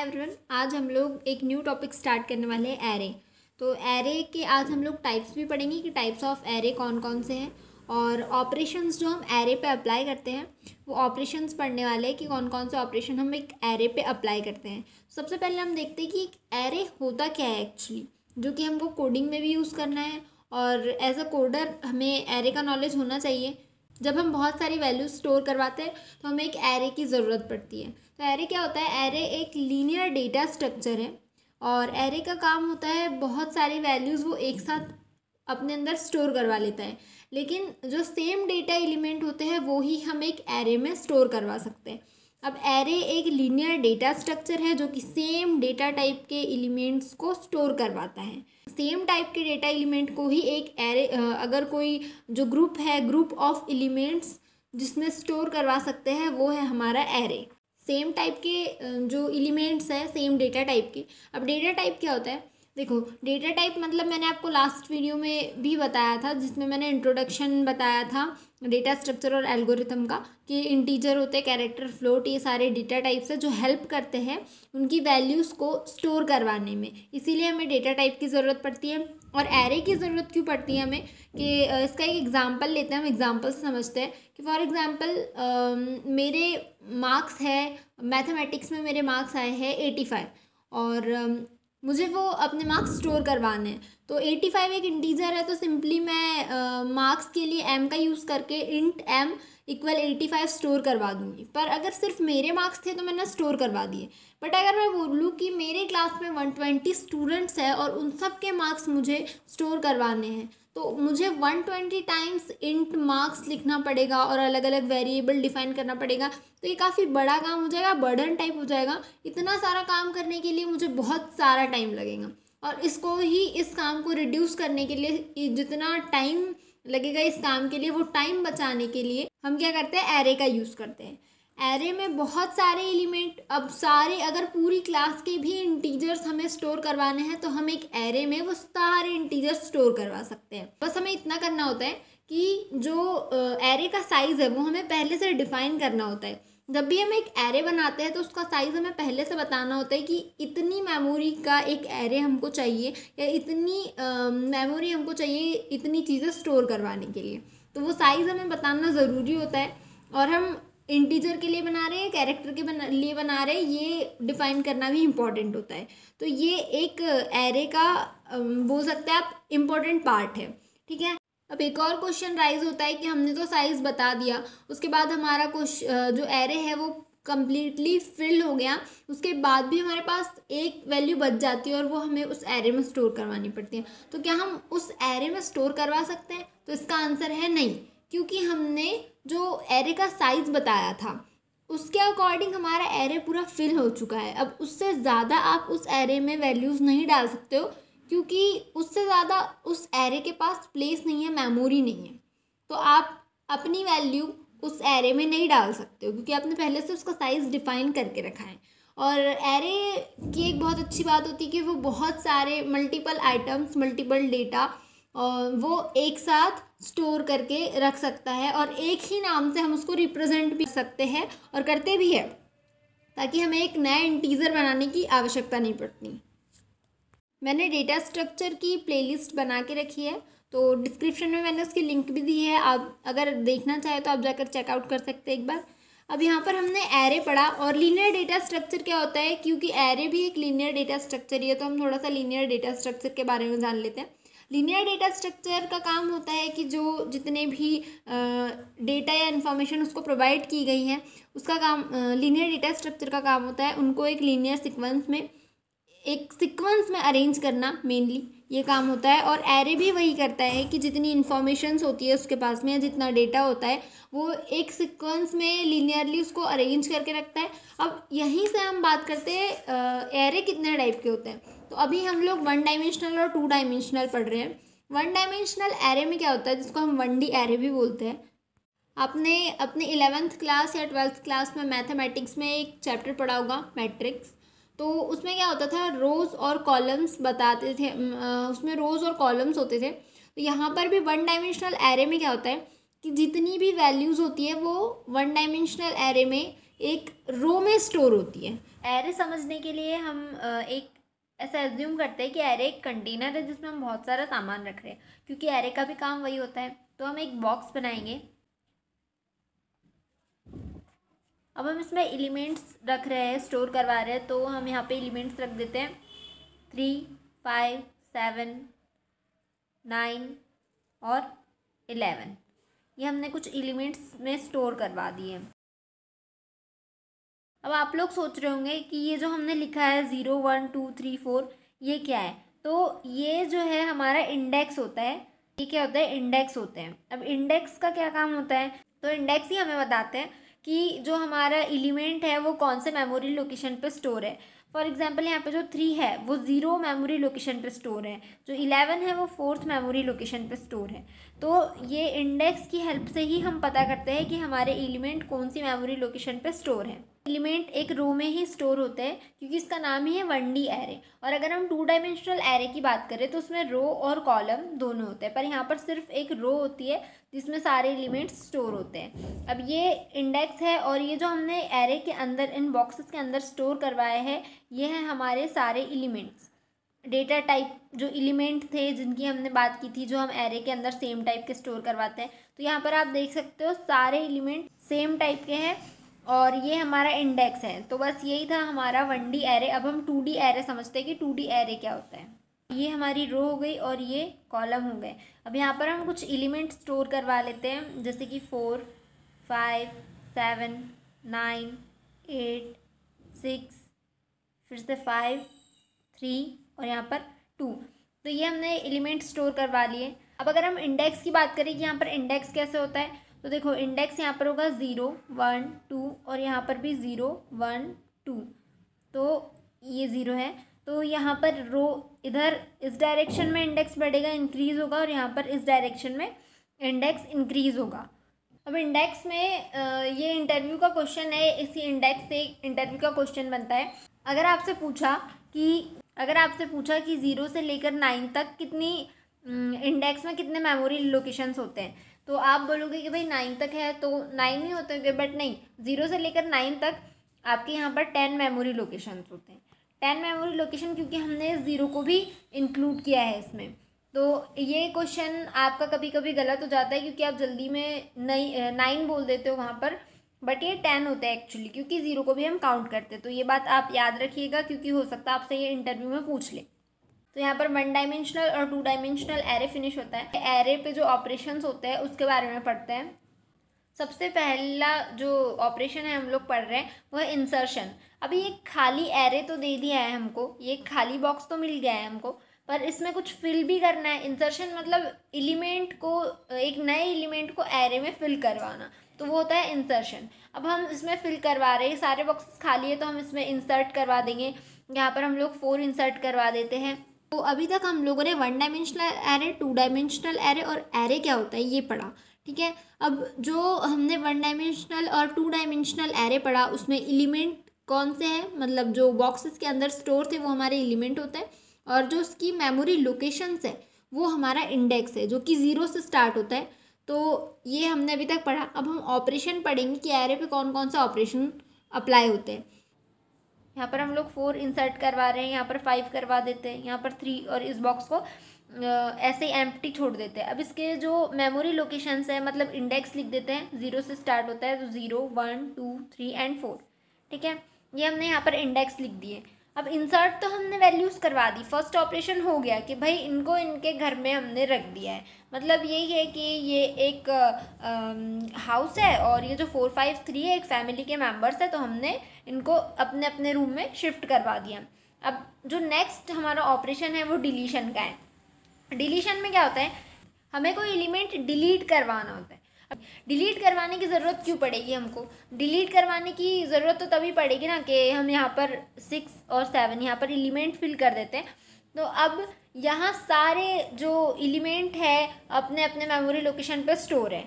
Everyone, आज हम लोग एक न्यू टॉपिक स्टार्ट करने वाले हैं एरे। तो एरे के आज हम लोग टाइप्स भी पढ़ेंगे कि टाइप्स ऑफ एरे कौन कौन से हैं और ऑपरेशंस जो हम एरे पे अप्लाई करते हैं वो ऑपरेशंस पढ़ने वाले हैं कि कौन कौन से ऑपरेशन हम एक एरे पे अप्लाई करते हैं। सबसे पहले हम देखते हैं कि एक एरे होता क्या है एक्चुअली, जो कि हमको कोडिंग में भी यूज़ करना है और एज अ कोडर हमें एरे का नॉलेज होना चाहिए। जब हम बहुत सारी वैल्यूज स्टोर करवाते हैं तो हमें एक एरे की ज़रूरत पड़ती है। तो एरे क्या होता है? एरे एक लीनियर डेटा स्ट्रक्चर है और एरे का काम होता है बहुत सारी वैल्यूज़ वो एक साथ अपने अंदर स्टोर करवा लेता है, लेकिन जो सेम डेटा एलिमेंट होते हैं वो ही हम एक एरे में स्टोर करवा सकते हैं। अब एरे एक लीनियर डेटा स्ट्रक्चर है जो कि सेम डेटा टाइप के एलिमेंट्स को स्टोर करवाता है। सेम टाइप के डेटा एलिमेंट को ही एक एरे अगर कोई जो ग्रुप है, ग्रुप ऑफ एलिमेंट्स जिसमें स्टोर करवा सकते हैं वो है हमारा एरे। सेम टाइप के जो एलिमेंट्स है सेम डेटा टाइप के। अब डेटा टाइप क्या होता है? देखो, डेटा टाइप मतलब मैंने आपको लास्ट वीडियो में भी बताया था जिसमें मैंने इंट्रोडक्शन बताया था डेटा स्ट्रक्चर और एल्गोरिथम का, कि इंटीजर होते हैं, कैरेक्टर, फ्लोट, ये सारे डेटा टाइप्स है जो हेल्प करते हैं उनकी वैल्यूज़ को स्टोर करवाने में। इसीलिए हमें डेटा टाइप की ज़रूरत पड़ती है। और एरे की ज़रूरत क्यों पड़ती है हमें, कि इसका एक एग्जांपल लेते हैं, हम एग्जांपल से समझते हैं कि फॉर एग्जांपल मेरे मार्क्स है मैथमेटिक्स में, मेरे मार्क्स आए हैं 85 और मुझे वो अपने मार्क्स स्टोर करवाने हैं। तो 85 एक इंटीजर है तो सिंपली मैं मार्क्स के लिए m का यूज़ करके इंट m इक्वल 85 स्टोर करवा दूँगी। पर अगर सिर्फ मेरे मार्क्स थे तो मैंने स्टोर करवा दिए। बट अगर मैं बोलूँ कि मेरे क्लास में 120 स्टूडेंट्स हैं और उन सब के मार्क्स मुझे स्टोर करवाने हैं तो मुझे 120 टाइम्स इंट मार्क्स लिखना पड़ेगा और अलग अलग वेरिएबल डिफाइन करना पड़ेगा। तो ये काफ़ी बड़ा काम हो जाएगा, बर्डन टाइप हो जाएगा। इतना सारा काम करने के लिए मुझे बहुत सारा टाइम लगेगा और इस काम को रिड्यूस करने के लिए जितना टाइम लगेगा इस काम के लिए, वो टाइम बचाने के लिए हम क्या करते हैं? एरे का यूज़ करते हैं। एरे में बहुत सारे एलिमेंट, अब सारे अगर पूरी क्लास के भी इंटीजर्स हमें स्टोर करवाने हैं तो हम एक एरे में वो सारे इंटीजर्स स्टोर करवा सकते हैं। बस हमें इतना करना होता है कि जो एरे का साइज़ है वो हमें पहले से डिफाइन करना होता है। जब भी हम एक एरे बनाते हैं तो उसका साइज़ हमें पहले से बताना होता है कि इतनी मेमोरी का एक एरे हमको चाहिए या इतनी मेमोरी हमको चाहिए इतनी चीज़ें स्टोर करवाने के लिए। तो वो साइज़ हमें बताना ज़रूरी होता है। और हम इंटीजर के लिए बना रहे हैं, कैरेक्टर के लिए बना रहे हैं, ये डिफाइन करना भी इम्पॉर्टेंट होता है। तो ये एक एरे का बोल सकते हैं आप इम्पोर्टेंट पार्ट है, ठीक है। अब एक और क्वेश्चन राइज होता है कि हमने तो साइज़ बता दिया, उसके बाद हमारा जो एरे है वो कम्प्लीटली फिल हो गया, उसके बाद भी हमारे पास एक वैल्यू बच जाती है और वो हमें उस एरे में स्टोर करवानी पड़ती है। तो क्या हम उस एरे में स्टोर करवा सकते हैं? तो इसका आंसर है नहीं, क्योंकि हमने जो एरे का साइज़ बताया था उसके अकॉर्डिंग हमारा एरे पूरा फिल हो चुका है। अब उससे ज़्यादा आप उस एरे में वैल्यूज़ नहीं डाल सकते हो, क्योंकि उससे ज़्यादा उस एरे के पास प्लेस नहीं है, मेमोरी नहीं है। तो आप अपनी वैल्यू उस एरे में नहीं डाल सकते हो क्योंकि आपने पहले से उसका साइज़ डिफाइन करके रखा है। और एरे की एक बहुत अच्छी बात होती है कि वो बहुत सारे मल्टीपल आइटम्स, मल्टीपल डेटा वो एक साथ स्टोर करके रख सकता है और एक ही नाम से हम उसको रिप्रेजेंट भी सकते हैं और करते भी है, ताकि हमें एक नया इंटीजर बनाने की आवश्यकता नहीं पड़ती। मैंने डेटा स्ट्रक्चर की प्लेलिस्ट बना के रखी है, तो डिस्क्रिप्शन में मैंने उसकी लिंक भी दी है, आप अगर देखना चाहे तो आप जाकर चेकआउट कर सकते हैं एक बार। अब यहाँ पर हमने एरे पढ़ा और लीनियर डेटा स्ट्रक्चर क्या होता है, क्योंकि एरे भी एक लीनियर डेटा स्ट्रक्चर ही है तो हम थोड़ा सा लीनियर डेटा स्ट्रक्चर के बारे में जान लेते हैं। लीनियर डेटा स्ट्रक्चर का काम होता है कि जो जितने भी डेटा या इन्फॉर्मेशन उसको प्रोवाइड की गई हैं उसका काम, लीनियर डेटा स्ट्रक्चर का काम होता है उनको एक लीनियर सीक्वेंस में अरेंज करना, मेनली ये काम होता है। और एरे भी वही करता है कि जितनी इन्फॉर्मेशंस होती है उसके पास में या जितना डेटा होता है वो एक सीक्वेंस में लीनियरली उसको अरेंज करके रखता है। अब यहीं से हम बात करते हैं एरे कितने टाइप के होते हैं। तो अभी हम लोग 1 डायमेंशनल और 2 डायमेंशनल पढ़ रहे हैं। 1 डायमेंशनल एरे में क्या होता है, जिसको हम 1D एरे भी बोलते हैं। आपने अपने 11th क्लास या 12th क्लास में मैथमेटिक्स में एक चैप्टर पढ़ा होगा, मैट्रिक्स। तो उसमें क्या होता था, रोज़ और कॉलम्स बताते थे, उसमें रोज़ और कॉलम्स होते थे। तो यहाँ पर भी 1 डायमेंशनल एरे में क्या होता है कि जितनी भी वैल्यूज़ होती है वो 1 डायमेंशनल एरे में एक रो में स्टोर होती है। एरे समझने के लिए हम एक ऐसा एज्यूम करते हैं कि एरे एक कंटेनर है जिसमें हम बहुत सारा सामान रख रहे हैं, क्योंकि एरे का भी काम वही होता है। तो हम एक बॉक्स बनाएंगे। अब हम इसमें एलिमेंट्स रख रहे हैं, स्टोर करवा रहे हैं, तो हम यहाँ पे एलिमेंट्स रख देते हैं 3, 5, 7, 9 और 11। ये हमने कुछ एलिमेंट्स में स्टोर करवा दिए। अब आप लोग सोच रहे होंगे कि ये जो हमने लिखा है 0, 1, 2, 3, 4 ये क्या है। तो ये जो है हमारा इंडेक्स होता है। ये क्या होता है, इंडेक्स होते हैं। अब इंडेक्स का क्या काम होता है, तो इंडेक्स ही हमें बताते हैं कि जो हमारा एलिमेंट है वो कौन से मेमोरी लोकेशन पे स्टोर है। फॉर एग्जांपल यहाँ पे जो 3 है वो 0 मेमोरी लोकेशन पे स्टोर है, जो 11 है वो 4th मेमोरी लोकेशन पे स्टोर है। तो ये इंडेक्स की हेल्प से ही हम पता करते हैं कि हमारे एलिमेंट कौन सी मेमोरी लोकेशन पे स्टोर है। एलिमेंट एक रो में ही स्टोर होते हैं क्योंकि इसका नाम ही है 1D एरे। और अगर हम 2 डायमेंशनल एरे की बात करें तो उसमें रो और कॉलम दोनों होते हैं, पर यहाँ पर सिर्फ एक रो होती है जिसमें सारे एलिमेंट्स स्टोर होते हैं। अब ये इंडेक्स है और ये जो हमने एरे के अंदर इन बॉक्सेस के अंदर स्टोर करवाए हैं ये हैं हमारे सारे एलिमेंट्स। डेटा टाइप जो एलिमेंट थे जिनकी हमने बात की थी, जो हम एरे के अंदर सेम टाइप के स्टोर करवाते हैं, तो यहाँ पर आप देख सकते हो सारे एलिमेंट सेम टाइप के हैं और ये हमारा इंडेक्स है। तो बस यही था हमारा 1D एरे। अब हम 2D एरे समझते हैं कि 2D एरे क्या होता है। ये हमारी रो हो गई और ये कॉलम हो गए। अब यहाँ पर हम कुछ एलिमेंट स्टोर करवा लेते हैं, जैसे कि 4, 5, 7, 9, 8, 6, फिर से 5, 3 और यहाँ पर 2। तो ये हमने एलिमेंट स्टोर करवा लिए। अब अगर हम इंडेक्स की बात करें कि यहाँ पर इंडेक्स कैसे होता है, तो देखो इंडेक्स यहाँ पर होगा 0, 1, 2 और यहाँ पर भी 0, 1, 2। तो ये 0 है, तो यहाँ पर रो इधर इस डायरेक्शन में इंडेक्स बढ़ेगा, इंक्रीज़ होगा, और यहाँ पर इस डायरेक्शन में इंडेक्स इंक्रीज़ होगा। अब इंडेक्स में ये इंटरव्यू का क्वेश्चन है, इसी इंडेक्स से इंटरव्यू का क्वेश्चन बनता है। अगर आपसे पूछा कि 0 से लेकर 9 तक कितनी इंडेक्स में कितने मेमोरी लोकेशंस होते हैं, तो आप बोलोगे कि भाई 9 तक है तो 9 ही होते होंगे, बट नहीं, 0 से लेकर 9 तक आपके यहाँ पर 10 मेमोरी लोकेशंस होते हैं। 10 मेमोरी लोकेशन क्योंकि हमने 0 को भी इंक्लूड किया है इसमें। तो ये क्वेश्चन आपका कभी कभी गलत हो जाता है क्योंकि आप जल्दी में 9 बोल देते हो वहाँ पर, बट ये 10 होता है एक्चुअली, क्योंकि 0 को भी हम काउंट करते हैं। तो ये बात आप याद रखिएगा क्योंकि हो सकता है आपसे ये इंटरव्यू में पूछ ले। तो यहाँ पर 1 डायमेंशनल और 2 डायमेंशनल एरे फिनिश होता है। एरे पे जो ऑपरेशंस होते हैं उसके बारे में पढ़ते हैं। सबसे पहला जो ऑपरेशन है हम लोग पढ़ रहे हैं वो है इंसर्शन। अभी ये खाली एरे तो दे दिया है हमको, ये खाली बॉक्स तो मिल गया है हमको, पर इसमें कुछ फिल भी करना है। इंसर्शन मतलब एलिमेंट को, एक नए एलिमेंट को एरे में फिल करवाना, तो वो होता है इंसर्शन। अब हम इसमें फिल करवा रहे हैं, सारे बॉक्सेस खाली है तो हम इसमें इंसर्ट करवा देंगे। यहाँ पर हम लोग 4 इंसर्ट करवा देते हैं। तो अभी तक हम लोगों ने 1 डायमेंशनल एरे, 2 डायमेंशनल एरे और एरे क्या होता है ये पढ़ा, ठीक है। अब जो हमने 1 डायमेंशनल और 2 डायमेंशनल एरे पढ़ा उसमें एलिमेंट कौन से हैं, मतलब जो बॉक्सेस के अंदर स्टोर थे वो हमारे एलिमेंट होते हैं, और जो उसकी मेमोरी लोकेशंस है वो हमारा इंडेक्स है जो कि 0 से स्टार्ट होता है। तो ये हमने अभी तक पढ़ा। अब हम ऑपरेशन पढ़ेंगे कि एरे पे कौन कौन सा ऑपरेशन अप्लाई होते हैं। यहाँ पर हम लोग 4 इंसर्ट करवा रहे हैं, यहाँ पर 5 करवा देते हैं, यहाँ पर 3, और इस बॉक्स को ऐसे ही एम्प्टी छोड़ देते हैं। अब इसके जो मेमोरी लोकेशंस है मतलब इंडेक्स लिख देते हैं। 0 से स्टार्ट होता है तो 0, 1, 2, 3 एंड 4, ठीक है। ये हमने यहाँ पर इंडेक्स लिख दिए। अब इंसर्ट तो हमने वैल्यूज़ करवा दी, फर्स्ट ऑपरेशन हो गया कि भाई इनको इनके घर में हमने रख दिया है। मतलब यही है कि ये एक हाउस है और ये जो 4, 5, 3 है एक फैमिली के मेंबर्स है, तो हमने इनको अपने अपने रूम में शिफ्ट करवा दिया। अब जो नेक्स्ट हमारा ऑपरेशन है वो डिलीशन का है। डिलीशन में क्या होता है, हमें कोई एलिमेंट डिलीट करवाना होता है। अब डिलीट करवाने की ज़रूरत क्यों पड़ेगी हमको, डिलीट करवाने की ज़रूरत तो तभी पड़ेगी ना कि हम यहाँ पर 6 और 7 यहाँ पर एलिमेंट फिल कर देते हैं। तो अब यहाँ सारे जो एलिमेंट है अपने अपने मेमोरी लोकेशन पर स्टोर है।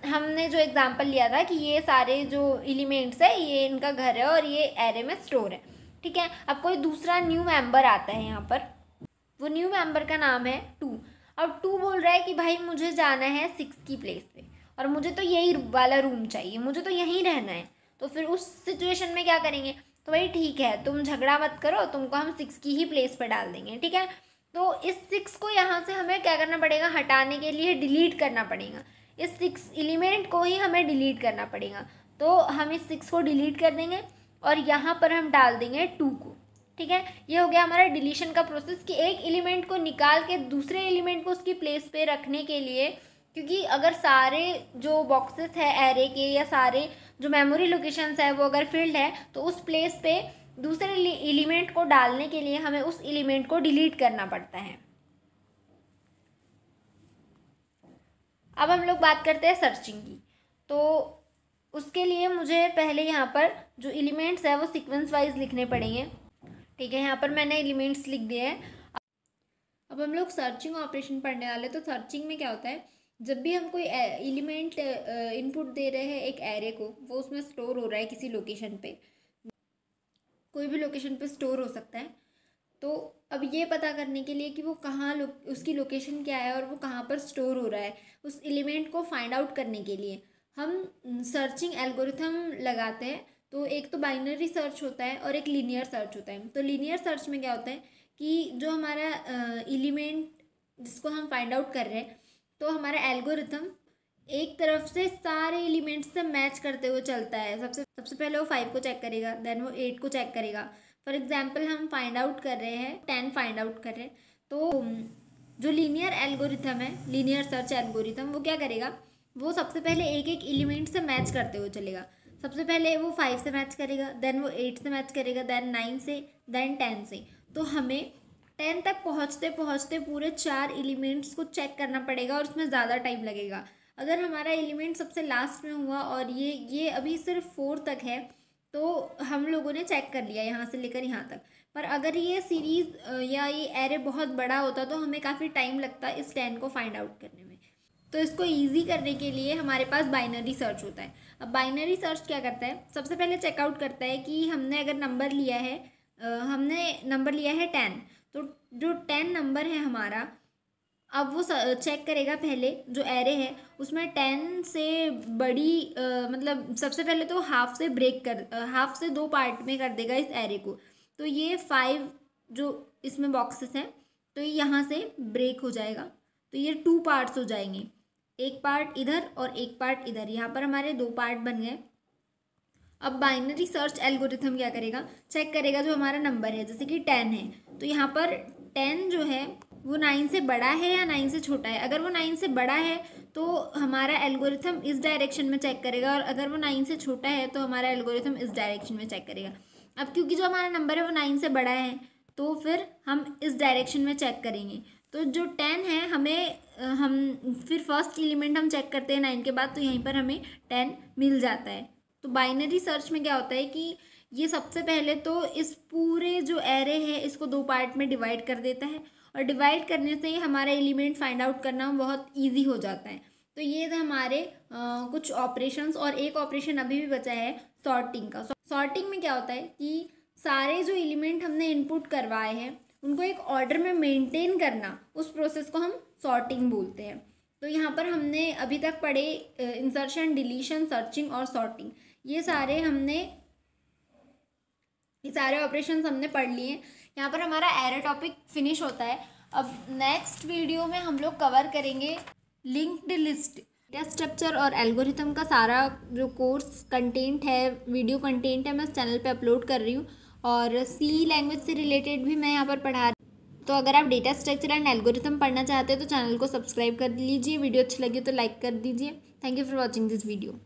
हमने जो एग्जांपल लिया था कि ये सारे जो एलिमेंट्स है ये इनका घर है और ये एरे में स्टोर है, ठीक है। अब कोई दूसरा न्यू मेंबर आता है यहाँ पर, वो न्यू मेंबर का नाम है 2। अब 2 बोल रहा है कि भाई मुझे जाना है 6 की प्लेस पे और मुझे तो यही वाला रूम चाहिए, मुझे तो यहीं रहना है। तो फिर उस सिचुएशन में क्या करेंगे, तो भाई ठीक है तुम झगड़ा मत करो, तुमको हम 6 की ही प्लेस पर डाल देंगे, ठीक है। तो इस 6 को यहाँ से हमें क्या करना पड़ेगा, हटाने के लिए डिलीट करना पड़ेगा, इस 6 एलिमेंट को ही हमें डिलीट करना पड़ेगा। तो हम इस 6 को डिलीट कर देंगे और यहाँ पर हम डाल देंगे 2 को, ठीक है। ये हो गया हमारा डिलीशन का प्रोसेस कि एक एलिमेंट को निकाल के दूसरे एलिमेंट को उसकी प्लेस पे रखने के लिए, क्योंकि अगर सारे जो बॉक्सेस है एरे के या सारे जो मेमोरी लोकेशंस है वो अगर फील्ड है, तो उस प्लेस पे दूसरे एलिमेंट को डालने के लिए हमें उस एलिमेंट को डिलीट करना पड़ता है। अब हम लोग बात करते हैं सर्चिंग की। तो उसके लिए मुझे पहले यहाँ पर जो एलिमेंट्स है वो सीक्वेंस वाइज लिखने पड़ेंगे, ठीक है। यहाँ पर मैंने एलिमेंट्स लिख दिए हैं। अब हम लोग सर्चिंग ऑपरेशन पढ़ने वाले। तो सर्चिंग में क्या होता है, जब भी हम कोई एलिमेंट इनपुट दे रहे हैं एक एरे को, वो उसमें स्टोर हो रहा है किसी लोकेशन पे, कोई भी लोकेशन पे स्टोर हो सकता है। तो अब ये पता करने के लिए कि वो कहाँ उसकी लोकेशन क्या है और वो कहाँ पर स्टोर हो रहा है, उस एलिमेंट को फाइंड आउट करने के लिए हम सर्चिंग एल्गोरिथम लगाते हैं। तो एक तो बाइनरी सर्च होता है और एक लीनियर सर्च होता है। तो लीनियर सर्च में क्या होता है कि जो हमारा एलिमेंट जिसको हम फाइंड आउट कर रहे हैं, तो हमारा एल्गोरिथम एक तरफ से सारे एलिमेंट्स से मैच करते हुए चलता है। सबसे पहले वो 5 को चेक करेगा, देन वो 8 को चेक करेगा। फॉर एग्जांपल हम फाइंड आउट कर रहे हैं 10 फाइंड आउट कर रहे हैं, तो जो लीनियर एल्गोरिथम है, लीनियर सर्च एल्गोरिथम, वो क्या करेगा, वो सबसे पहले एक एक एलिमेंट से मैच करते हुए चलेगा। सबसे पहले वो 5 से मैच करेगा, देन वो 8 से मैच करेगा, देन 9 से, देन 10 से। तो हमें 10 तक पहुँचते पहुँचते पूरे 4 एलिमेंट्स को चेक करना पड़ेगा और उसमें ज़्यादा टाइम लगेगा। अगर हमारा एलिमेंट सबसे लास्ट में हुआ और ये अभी सिर्फ 4 तक है, तो हम लोगों ने चेक कर लिया यहाँ से लेकर यहाँ तक। पर अगर ये सीरीज़ या ये एरे बहुत बड़ा होता तो हमें काफ़ी टाइम लगता इस 10 को फाइंड आउट करने में। तो इसको ईजी करने के लिए हमारे पास बाइनरी सर्च होता है। अब बाइनरी सर्च क्या करता है, सबसे पहले चेकआउट करता है कि हमने अगर नंबर लिया है, हमने नंबर लिया है 10, तो जो 10 नंबर है हमारा, अब वो चेक करेगा पहले जो एरे है उसमें 10 से बड़ी मतलब सबसे पहले तो हाफ से 2 पार्ट में कर देगा इस एरे को। तो ये 5 जो इसमें बॉक्सेस हैं, तो ये यहाँ से ब्रेक हो जाएगा, तो ये 2 पार्ट्स हो जाएंगे, एक पार्ट इधर और एक पार्ट इधर। यहाँ पर हमारे 2 पार्ट बन गए। अब बाइनरी सर्च एल्गोरिथम क्या करेगा, चेक करेगा जो हमारा नंबर है, जैसे कि 10 है, तो यहाँ पर 10 जो है वो 9 से बड़ा है या 9 से छोटा है। अगर वो 9 से बड़ा है तो हमारा एल्गोरिथम इस डायरेक्शन में चेक करेगा, और अगर वो 9 से छोटा है तो हमारा एल्गोरिथम इस डायरेक्शन में चेक करेगा। अब क्योंकि जो हमारा नंबर है वो 9 से बड़ा है, तो फिर हम इस डायरेक्शन में चेक करेंगे। तो जो 10 है हम फिर फर्स्ट एलिमेंट हम चेक करते हैं 9 के बाद, तो यहीं पर हमें 10 मिल जाता है। तो बाइनरी सर्च में क्या होता है कि ये सबसे पहले तो इस पूरे जो एरे है इसको 2 पार्ट में डिवाइड कर देता है, और डिवाइड करने से हमारा एलिमेंट फाइंड आउट करना बहुत इजी हो जाता है। तो ये थे हमारे कुछ ऑपरेशंस, और एक ऑपरेशन अभी भी बचा है सॉर्टिंग का। सॉर्टिंग में क्या होता है कि सारे जो एलिमेंट हमने इनपुट करवाए हैं उनको एक ऑर्डर में मेंटेन करना, उस प्रोसेस को हम सॉर्टिंग बोलते हैं। तो यहाँ पर हमने अभी तक पढ़े इंसर्शन, डिलीशन, सर्चिंग और सॉर्टिंग, ये सारे ऑपरेशंस हमने पढ़ लिए। यहाँ पर हमारा एरे टॉपिक फिनिश होता है। अब नेक्स्ट वीडियो में हम लोग कवर करेंगे लिंक्ड लिस्ट, डेटा स्ट्रक्चर और एल्गोरिथम का सारा जो कोर्स कंटेंट है, वीडियो कंटेंट है, मैं इस चैनल पे अपलोड कर रही हूँ, और सी लैंग्वेज से रिलेटेड भी मैं यहाँ पर पढ़ा रही हूँ। तो अगर आप डेटा स्ट्रक्चर एंड एल्गोरिथम पढ़ना चाहते हैं तो चैनल को सब्सक्राइब कर लीजिए। वीडियो अच्छी लगी तो लाइक कर दीजिए। Thank you for watching this video.